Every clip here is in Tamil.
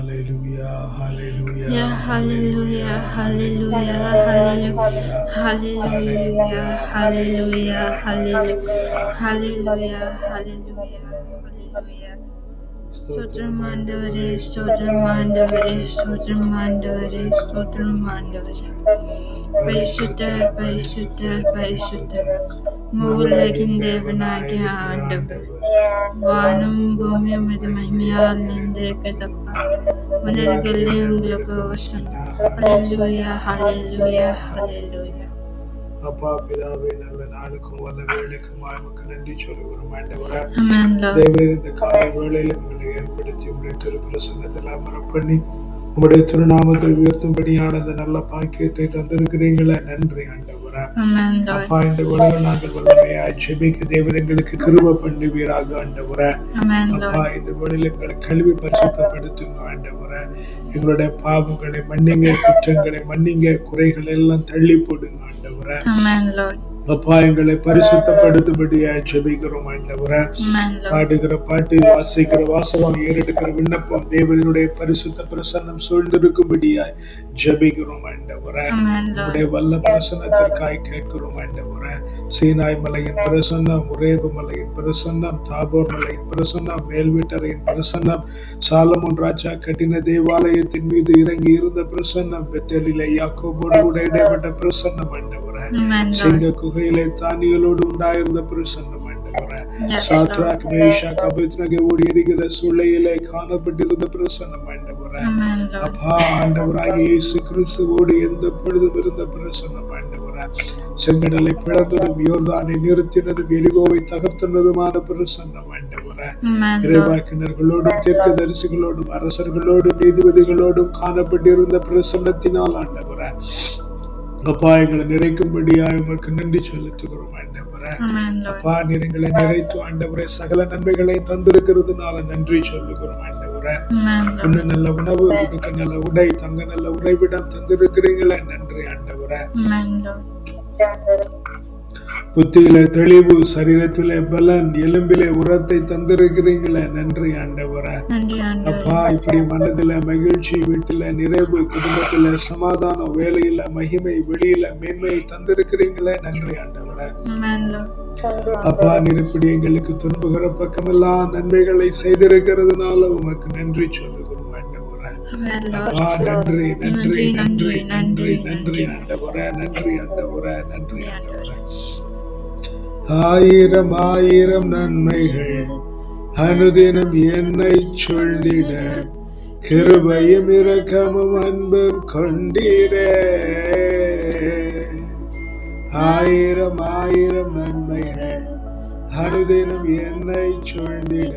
Hallelujah, Yeah, hallelujah, hallelujah, hallelujah, hallelujah, hallelujah, hallelujah, hallelujah, hallelujah, hallelujah, hallelujah, hallelujah, hallelujah, hallelujah, hallelujah. hallelujah, hallelujah. Stotram Stotramandavare, Mandavare, Stotram Stotramandavare, Mandavare, Stotram Stotramandavare, Mandavare, Stotramandavare. Parishuddhar, Parishuttar, Parishuddhar, Parishuttar, Parishuddhar. Parishuttar, Moolagin Moolagin Devanagya Devanaya Andavar. Grandava, Vanam Vanam Bhumya Bhumya Mridhamahimyal Mahimyal Nindirikatapa. Unagalam Unadagalyam Glukavasana. Hallelujah, hallelujah, Hallelujah, hallelujah. hallelujah. அப்பா பிதாவே நல்ல நாளுக்கும் வல்ல வேலைக்குமாய் உமக்கு நன்றி சொல்லுகிறோம் ஆண்டவரே. Amen, Lord. தேவரே இந்த காலை வேளையில் எங்களை ஏற்படுத்தி உங்களுடைய திருப்பிரசன்னத்தில் அமர பண்ணி உங்களுடைய திருநாமத்தை உயர்த்தும்படியான அந்த நல்ல பாக்கியத்தை தந்திருக்கிறீங்களே, நன்றி ஆண்டவரே. Amen, Lord. அப்பா இந்த வேளையில் நாங்கள் வல்லமையாய் ஜெபிக்க தேவன் எங்களுக்கு கிருபை பண்ணுவீராக ஆண்டவரே. Amen, அப்பா Lord. இந்த வேளையில் எங்களை கழுவி பரிசுத்தப்படுத்துங்க ஆண்டவரே. எங்களுடைய பாவங்களை மன்னிங்க, குற்றங்களை மன்னிங்க, குறைகள் எல்லாம் தள்ளி போடுங்க ஆண்டவரே. Amen, Lord. அப்பா எங்களை பரிசுத்தப்படுத்தும்படியாய் ஜெபிக்கிறோம் ஆண்டவரே. Amen, Lord. பாடுகிற பாட்டு, வாசிக்கிற வாசகம், ஏறெடுக்கிற விண்ணப்பம் தேவனுடைய பரிசுத்த பிரசன்னம் சூழ்ந்திருக்கும்படியாய் ஜெபிக்கிறோம் ஆண்டவரே. Amen, Lord. உடைய வல்ல பிரசன்னத்திற்காய் கேட்கிறோம் ஆண்டவரே. சீனாய் மலையின் பிரசன்னம், உரேபு மலையின் பிரசன்னம், தாபோர் மலையின் பிரசன்னம், மேல்வீட்டரையின் பிரசன்னம், சாலமோன் ராஜா கட்டின தேவாலயத்தின் மீது இறங்கி இருந்த பிரசன்னம், பெத்தேலிலே யாக்கோபோடு கூட இடைப்பட்ட பிரசன்னம் ஆண்டவரே. Amen, Lord. சிங்க குகையிலே தானியலோடு உண்டாயிருந்த பிரசன்னம் ஆண்டவரே. Yes, சாத்ராக், மேஷாக், அபேத்நேகோவோடு எரிகிற சூளையிலே காணப்பட்டிருந்த பிரசன்னம் ஆண்டவரே. Amen, Lord. அப்பா ஆண்டவராகிய இயேசு கிறிஸ்துவோடு எந்த பொழுதும் இருந்த பிரசன்னம் ஆண்டவரே. செங்கடலை பிளந்ததும், யோர்தானை நிறுத்தினதும், எரிகோவை தகர்த்தனதுமான பிரசன்னம் ஆண்டவரே. Amen, Lord. இறைவாக்கினர்களோடும் தீர்க்கதரிசிகளோடும் அரசர்களோடும் நீதிபதிகளோடும் காணப்பட்டிருந்த பிரசன்னத்தினால் ஆண்டவரே. அப்பா எங்களை நிறைக்கும்படியாய் உமக்கு நன்றி செலுத்துகிறோம் ஆண்டவரே. Amen, Lord. அப்பா நீர் எங்களை நிறைத்து ஆண்டவரே சகல நன்மைகளை தந்திருக்கிறதுனால நன்றி சொல்லுகிறோம் ஆண்டவரே. Amen, Lord. உன்ன நல்ல உணவு, உடுக்க நல்ல உடை, தங்க நல்ல உறைவிடம் தந்திருக்கிறீங்களே, நன்றி ஆண்டவரே. Amen, Lord. புத்தியிலே தெளிவு, சரீரத்திலே பலன், எலும்பிலே உரத்தை தந்திருக்கிறீங்களே, நன்றி ஆண்டவரே. நன்றி ஆண்டவரே. அப்பா இப்படி மனதில மகிழ்ச்சி, வீட்டில நிறைவு, குடும்பத்தில சமாதானம், வேலையில மகிமை, வெளியில மேன்மையை தந்திருக்கிறீங்களே, நன்றி ஆண்டவரே. Amen, Lord. அப்பா நீர் இப்படி எங்களுக்கு துன்புகிற பக்கமெல்லாம் நன்மைகளை செய்திருக்கிறதுனால உமக்கு நன்றி சொல்லுகிறோம் ஆண்டவரே. Amen, Lord. அப்பா நன்றி நன்றி நன்றி நன்றி நன்றி, நன்றி ஆண்டவரே, நன்றி ஆண்டவரே, நன்றி ஆண்டவரே. ஆயிரம் ஆயிரம் நன்மைகள் அனுதினம் என்னை சொல்லிட, கிருபையும் இரக்கமும் அன்பும் கொண்டீரே. ஆயிரம் ஆயிரம் நன்மைகள் அனுதினம் என்னை சொல்லிட,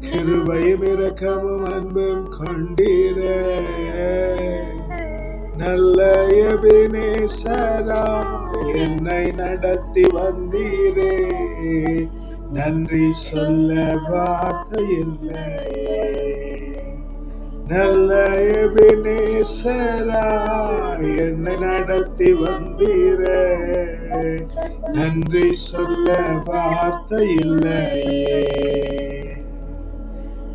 கிருபையும் இரக்கமும் அன்பும் கொண்டீரே. நல்ல எபினேசரா என்னை நடத்தி வந்தீரே, நன்றி சொல்ல வார்த்தை இல்லையே. நல்ல எபினேசரா என்னை நடத்தி வந்தீரே, நன்றி சொல்ல வார்த்தை இல்லையே.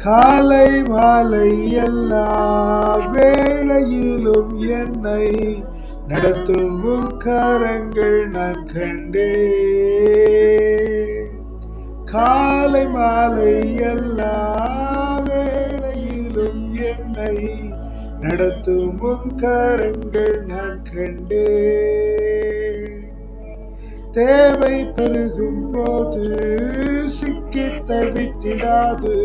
காலை மாலை எல்லா வேளையிலும் என்னை நடத்தும் உம் கரங்கள் நான் கண்டேன். காலை மாலை எல்லா வேளையிலும் என்னை நடத்தும் உம் கரங்கள் நான் கண்டேன். தேவை பெருகும் போது சிக்கி தவித்திடாது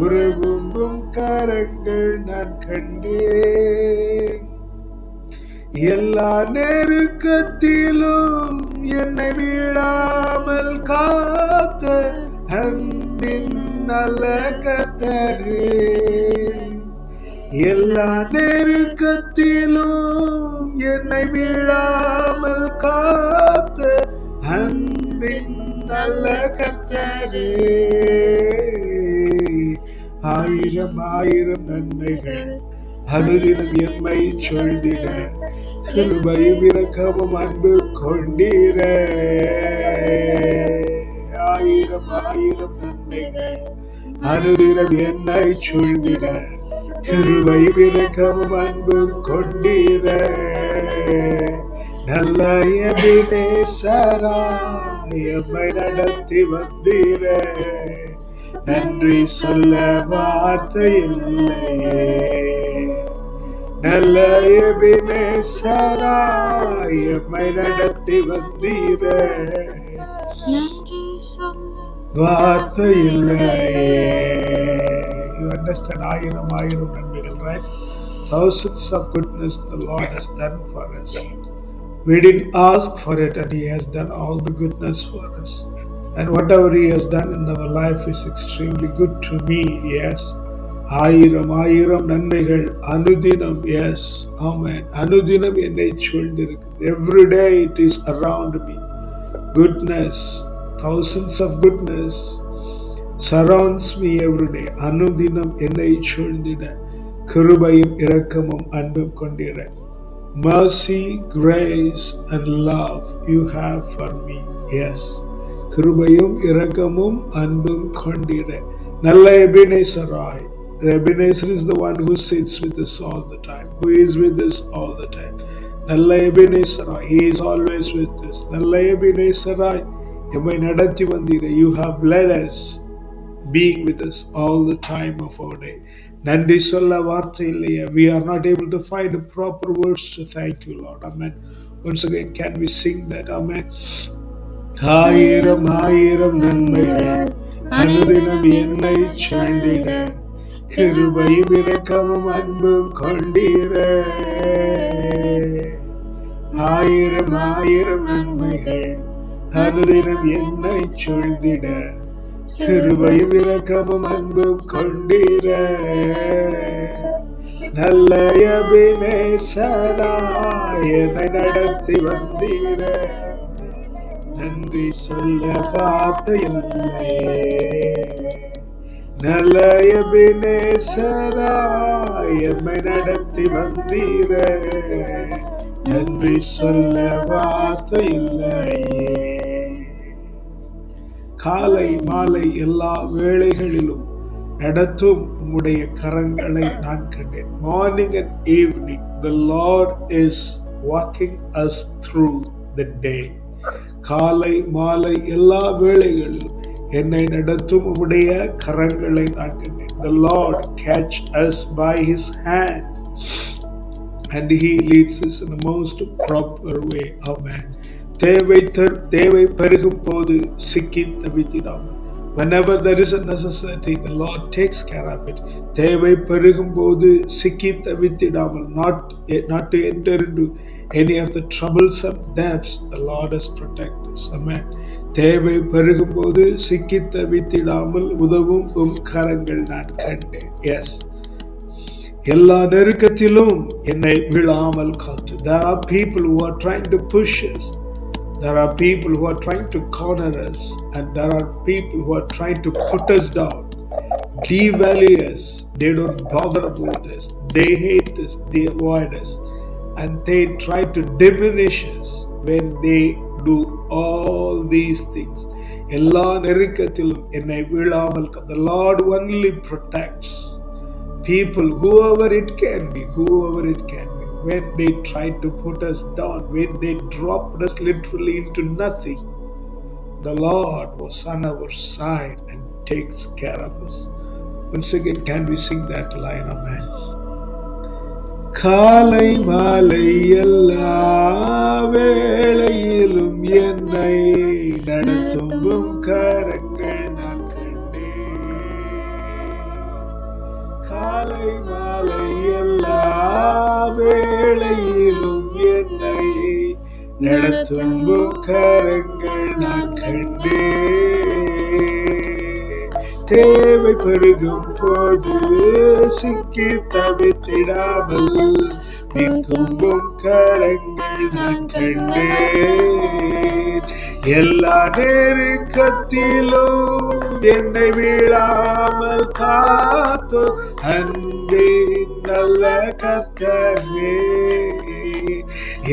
உறவும் கரங்கள் நான் கண்டேன். எல்லா நெருக்கத்திலும் என்னை விடாமல் காத்த அன்பின் நல்ல கர்த்தரே. எல்லா நெருக்கத்திலும் என்னை விடாமல் காத்த அன்பின் நல்ல கர்த்தரே. ஆயிரம் ஆயிரம் நன்மைகள் அனுதினம் எம்மை சொல்லிட, கிருபையும் இரக்கமும் அன்பு கொண்டீரே. ஆயிரம் ஆயிரம் நன்மைகள் அனுதினம் என்னை சொல்லிட, கிருபையும் இரக்கமும் அன்பும் கொண்டீரே. நல்ல எபினேசராய் எம்மை நடத்தி வந்தீரே. நன்றி சொல்ல வார்த்தை இல்லையே. நல்ல எபினேசராய் எம்மை நடத்தி வந்தீரே. நன்றி சொல்ல வார்த்தை இல்லையே. You understand? ஆயிரம் நன்மைகள், right? Thousands of goodness the Lord has done for us. We didn't ask for it, and He has done all the goodness for us. And whatever He has done in our life is extremely good to me. Yes. ஆயிரம் நன்மைகள் அனுதினம். Yes. Amen. அனுதினம் என்னை சூழ்ந்திருக்கு. Every day it is around me. Goodness, thousands of goodness surrounds me every day. அனுதினம் என்னை சூழ்ந்திட கிருபையும் இரக்கமும் அன்பும் கொண்டிட. Mercy, grace and love you have for me. Yes. கிருபையும் இரக்கமும் அன்பும் கொண்டிட. நல்ல எபினேசராய். The Ebenezer is the one who sits with us all the time, who is with us all the time. நல்ல எபினேசராய். He is always with us. நல்ல எபினேசராய் எம்மை நடத்தி வந்தீரே. You have led us, being with us all the time of our day. நன்றி சொல்ல வார்த்தை இல்லையே. We are not able to find the proper words to thank you, Lord. Amen. Once again, can we sing that? Amen. ஆயிரம் நன்மைகள் அனுதினம் என்னை சூழ்ந்திட. கிருபையும் இரக்கமும் அன்பும் கொண்டீரே. ஆயிரம் நன்மைகள் அனுதினம் என்னை சூழ்ந்திட. கிருபையும் இரக்கமும் அன்பும் கொண்டீரே. நல்ல எபினேசராய் என்னை நடத்தி வந்தீரே. நன்றி சொல்ல வார்த்தை இல்லையே. நல்ல எபினேசராய் எம்மை நடத்தி வந்தீரே. நன்றி சொல்ல வார்த்தை இல்லையே. காலை மாலை எல்லா வேளைகளிலும் நடத்தும் உம்முடைய கரங்களை நான் கண்டேன். Morning and evening the Lord is walking us through the day. காலை மாலை எல்லா வேளைகளிலும் என்னை நடத்தும் உம்முடைய கரங்களை நான் கண்டேன். The Lord catch us by His hand and He leads us in the most proper way. Amen. தேவை பெருகும் போது சிக்கி தவித்திடாமல். Whenever there is a necessity, the Lord takes care of it. தேவை பெருகும் போது சிக்கி தவித்திடாமல். Not to enter into any of the troublesome depths, the Lord has protected us. Amen. தேவை பெருகும் போது சிக்கி தவித்திடாமல் உதவும் உம் கரங்கள் நான் கண்டேன். Yes. எல்லா நெருக்கத்திலும் என்னை விழாமல் காத்து. There are people who are trying to push us. There are people who are trying to corner us, and there are people who are trying to put us down, devalue us. They don't bother about us. They hate us. They avoid us, and they try to diminish us when they do all these things. எல்லா நெருக்கத்திலும் என்னை விழாமல். The Lord only protects people, whoever it can be. When they tried to put us down, when they dropped us literally into nothing, the Lord was on our side and takes care of us. Once again, can we sing that line? Amen. காலை மாலை எல்லா வேளையிலும் என்னை நடத்தும் கரங்கள் நான் கண்டேன். காலை மாலை எல்லா வேளையிலும் என்னை நடத்தும் கரங்கள் நான் கண்டேன். தேவை பெருகும் போது சிக்கி தவித்திடாமல் நிற்கும் கரங்கள் நான் கண்டேன். எல்லா நெருக்கத்திலும் என்னை விழாமல் காத்து அன்பின் நல்ல கர்த்தரே.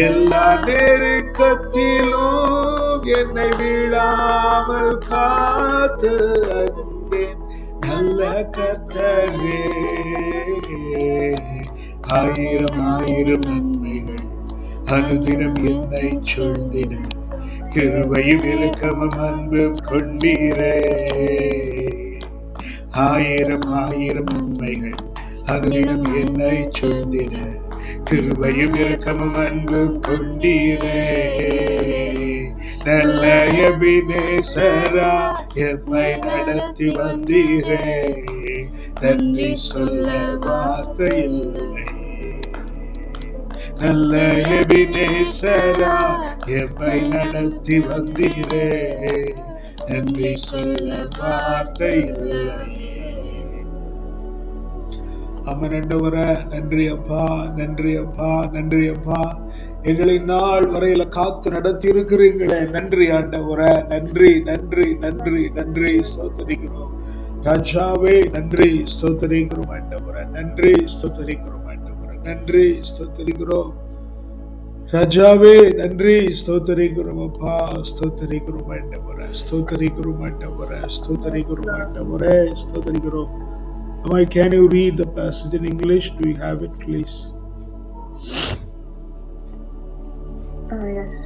எல்லா நெருக்கத்திலும் என்னை விழாமல் காத்து அன்பின் நல்ல கர்த்தரே. ஆயிரம் ஆயிரம் நன்மைகள் அனுதினம் என்னை சொல்லிட, கிருபையும் இரக்கமும் அன்பும் கொண்டீரே. ஆயிரம் ஆயிரம் நன்மைகள் அனுதினம் என்னை சொல்லிட, கிருபையும் இரக்கமும் அன்பும் கொண்டீரே. நல்ல எபினேசரா எம்மை நடத்தி வந்தீரே, நன்றி சொல்ல வார்த்தை இல்லை. நல்ல எபினேசரா எம்மை நடத்தி வந்தீரே, நன்றி சொல்ல வார்த்தை இல்லை. ஆண்டவரே, நன்றி அப்பா, நன்றி அப்பா, நன்றி அப்பா. எங்களை நாள் வரையில காத்து நடத்தி இருக்கிறீங்களே, நன்றி ஆண்டவரே, நன்றி நன்றி நன்றி நன்றி. ஸ்தோத்திரிக்கிறோம் ராஜாவே, நன்றி ஸ்தோத்திரிக்கிறோம் ஆண்டவரே, நன்றி ஸ்தோத்திரிக்கிறோம் ஆண்டவரே, நன்றி ஸ்தோத்திரிக்கிறோம் ராஜாவே, நன்றி ஸ்தோத்திரிக்கிறோம் அப்பா, ஸ்தோத்திரிக்கிறோம் ஆண்டவரே, ஸ்தோத்திரிக்கிறோம் ஆண்டவரே, ஸ்தோத்திரிக்கிறோம் ஆண்டவரே, ஸ்தோத்திரிக்கிறோம். Can you read the passage in English? Do you have it, please? Yes.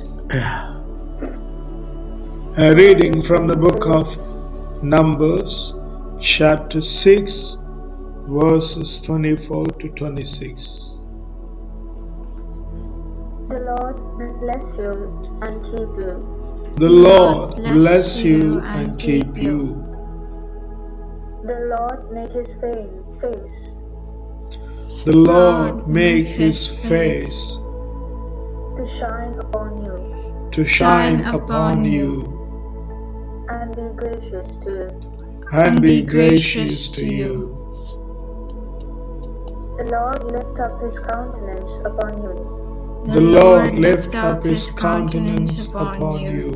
A reading from the book of Numbers, chapter 6, verses 24 to 26. The Lord bless you and keep you. The Lord bless you and keep you. The Lord make his face. The Lord make his face to shine upon you. To shine upon you. And be gracious to you. And be gracious to you. The Lord lift up his countenance upon you. The Lord lift up his countenance upon you.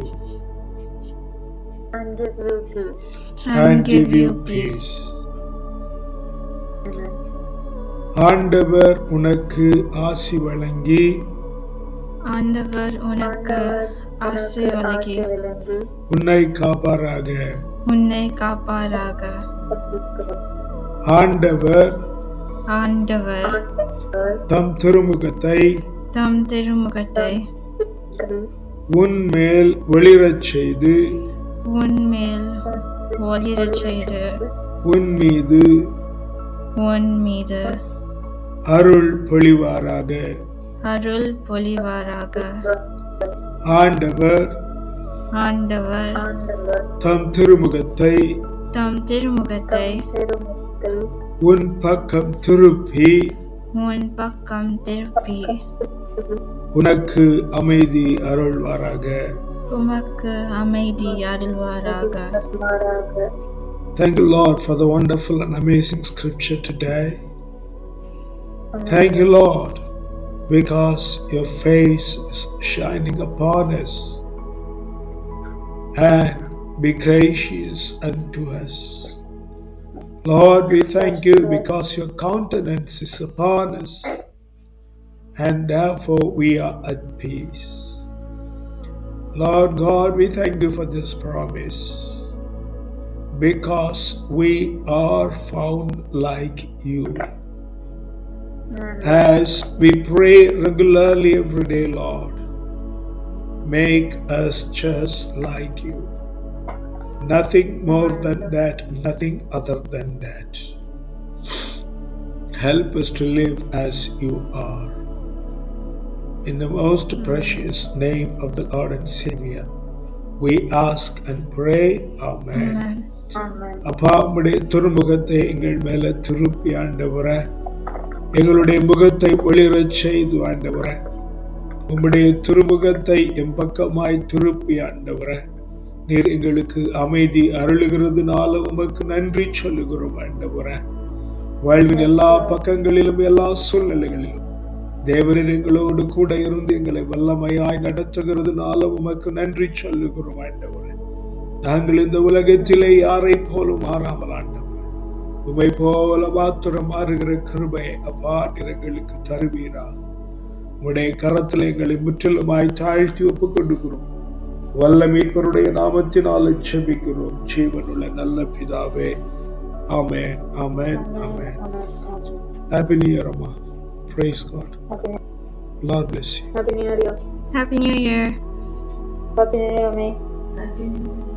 And give you peace. And give you peace. Amen. ஆண்டவர் உனக்கு ஆசி வழங்கி, ஆண்டவர் உனக்கு ஆசி வழங்கி உன்னை காப்பாராக. உன்னை காப்பாராக. ஆண்டவர் ஆண்டவர் தம் திருமுகத்தை உன்மேல் ஒளிரச் செய்து, உன்மேல் ஒளிரச் செய்து, உன் மீது அருள் பொழிவாராக. அருள் பொழிவாராக. ஆண்டவர் தம் திருமுகத்தை உன் பக்கம் திருப்பி உனக்கு அமைதி அருள்வாராக. உமக்கு அமைதி அருள்வாராக. Thank you, Lord, for the wonderful and amazing scripture today. Thank you, Lord, because your face is shining upon us, and be gracious unto us. Lord, we thank you because your countenance is upon us, and therefore we are at peace. Lord God, we thank you for this promise, because we are found like you. As we pray regularly every day, Lord, make us just like you. Nothing more than that, nothing other than that. Help us to live as you are. In the most precious name of the Lord and Savior, we ask and pray. Amen. அப்பா, உம்முடைய திருமுகத்தை எங்கள் மேல திருப்பி ஆண்டவரே, எங்களுடைய முகத்தை ஒளிரச் செய்து ஆண்டவரே, உம்முடைய திருமுகத்தை எம் பக்கமாய் திருப்பி ஆண்டவரே, நீர் எங்களுக்கு அமைதி அருளுகிறதுனால உமக்கு நன்றி சொல்லுகிறோம் ஆண்டவரே. வாழ்வின் எல்லா பக்கங்களிலும் எல்லா சூழ்நிலைகளிலும் தேவரீர் எங்களோடு கூட இருந்து எங்களை வல்லமையாய் நடத்துகிறதுனால உமக்கு நன்றி சொல்லுகிறோம் ஆண்டவரே. நாங்கள் இந்த உலகத்திலே யாரை போலும் மாறாமல் ஆண்டவரே, உமை போல மாத்திரம் மாறுகிற கிருபை அப்பா எங்களுக்கு தருவீரா. உடைய கரத்தில் எங்களை முற்றிலுமாய் தாழ்த்தி ஒப்புக் கொண்டுகிறோம். வல்ல மீட்பருடைய நாமத்தினால் ஜெபிக்கிறோம் ஜீவனுள்ள நல்ல பிதாவே, Amen. Amen. Amen. Happy New Year, Amma. Praise God. Lord bless you. Happy New Year. Happy New Year. Happy New Year, May. Happy New Year.